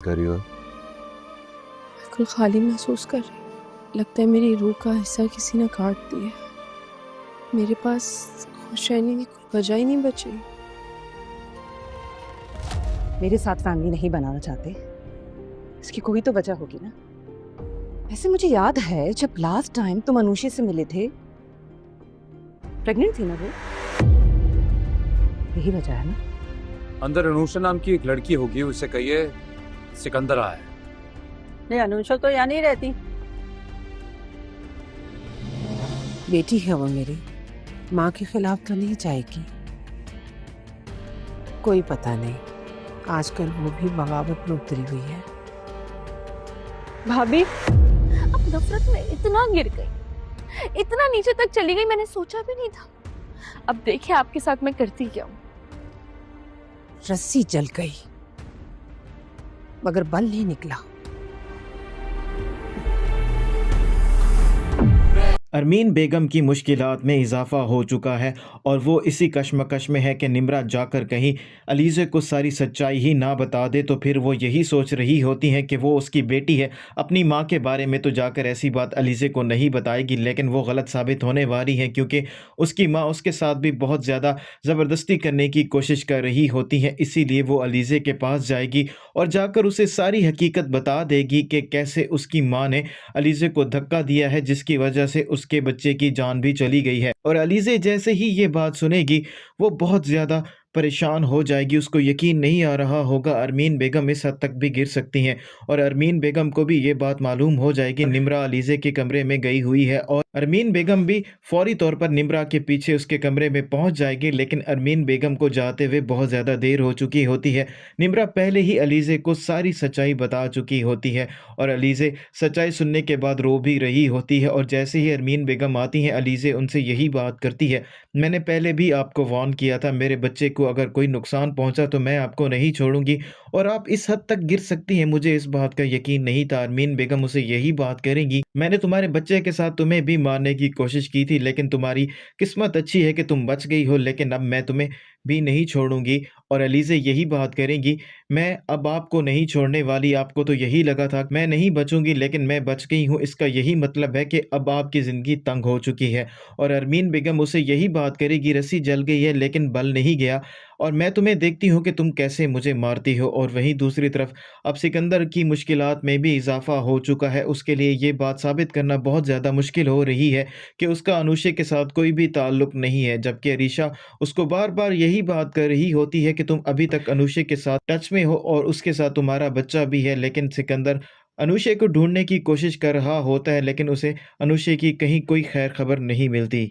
कर रही हो? बिल्कुल खाली महसूस कर रही हूँ। लगता है मेरी रूह का हिस्सा किसी ने काट दिया। मेरे पास खुश रहने की कोई वजह ही नहीं बची। मेरे साथ फैमिली नहीं बनाना चाहते, इसकी कोई तो वजह होगी ना। वैसे मुझे याद है जब लास्ट टाइम तुम अनुषी से मिले थे, प्रेग्नेंट थी ना वो? यही वजह है ना? अंदर अनुषा नाम की एक लड़की होगी, उसे कहिए सिकंदर आया है। नहीं, अनुषा तो यहाँ नहीं रहती। बेटी है वो मेरी, माँ के खिलाफ तो नहीं जाएगी। कोई पता नहीं, आजकल वो भी बगावत में उतरी हुई है। भाभी, अब नफरत में इतना गिर गई, इतना नीचे तक चली गई, मैंने सोचा भी नहीं था। अब देखिए आपके साथ मैं करती क्या हूँ। रस्सी जल गई मगर बल नहीं निकला। अरमीन बेगम की मुश्किलात में इजाफा हो चुका है और वो इसी कश्मकश में है कि निम्रा जाकर कहीं अलीज़े को सारी सच्चाई ही ना बता दे तो फिर वो यही सोच रही होती हैं कि वो उसकी बेटी है। अपनी माँ के बारे में तो जाकर ऐसी बात अलीज़े को नहीं बताएगी, लेकिन वो गलत साबित होने वाली है क्योंकि उसकी माँ उसके साथ भी बहुत ज़्यादा ज़बरदस्ती करने की कोशिश कर रही होती है। इसीलिए वो अलीज़े के पास जाएगी और जाकर उसे सारी हकीकत बता देगी कि कैसे उसकी माँ ने अलीज़े को धक्का दिया है, जिसकी वजह से उसके बच्चे की जान भी चली गई है। और अलीज़े जैसे ही ये बात सुनेगी वो बहुत ज़्यादा परेशान हो जाएगी। उसको यकीन नहीं आ रहा होगा अरमीन बेगम इस हद तक भी गिर सकती हैं। और अरमीन बेगम को भी ये बात मालूम हो जाएगी निम्रा अलीज़े के कमरे में गई हुई है और अरमीन बेगम भी फौरी तौर पर निम्रा के पीछे उसके कमरे में पहुंच जाएगी। लेकिन अरमीन बेगम को जाते हुए बहुत ज़्यादा देर हो चुकी होती है। निम्रा पहले ही अलीज़े को सारी सच्चाई बता चुकी होती है और अलीज़े सच्चाई सुनने के बाद रो भी रही होती है। और जैसे ही अरमीन बेगम आती हैं, अलीज़े उनसे यही बात करती है, मैंने पहले भी आपको वार्न किया था, मेरे बच्चे को अगर कोई नुकसान पहुंचा तो मैं आपको नहीं छोड़ूंगी और आप इस हद तक गिर सकती हैं, मुझे इस बात का यकीन नहीं था। अरमीन बेगम उसे यही बात करेंगी, मैंने तुम्हारे बच्चे के साथ तुम्हें भी मारने की कोशिश की थी लेकिन तुम्हारी किस्मत अच्छी है कि तुम बच गई हो, लेकिन अब मैं तुम्हें भी नहीं छोड़ूंगी। और अलीज़े यही बात करेंगी, मैं अब आपको नहीं छोड़ने वाली, आपको तो यही लगा था मैं नहीं बचूंगी लेकिन मैं बच गई हूँ, इसका यही मतलब है कि अब आपकी ज़िंदगी तंग हो चुकी है। और अरमीन बेगम उसे यही बात करेगी, रस्सी जल गई है लेकिन बल नहीं गया और मैं तुम्हें देखती हूँ कि तुम कैसे मुझे मारती हो। और वहीं दूसरी तरफ अब सिकंदर की मुश्किलात में भी इजाफा हो चुका है, उसके लिए ये बात साबित करना बहुत ज़्यादा मुश्किल हो रही है कि उसका अनुषे के साथ कोई भी ताल्लुक़ नहीं है, जबकि अरीशा उसको बार बार यही बात कर रही होती है कि तुम अभी तक अनुषे के साथ टच में हो और उसके साथ तुम्हारा बच्चा भी है। लेकिन सिकंदर अनुषे को ढूंढने की कोशिश कर रहा होता है लेकिन उसे अनुषे की कहीं कोई खैर खबर नहीं मिलती।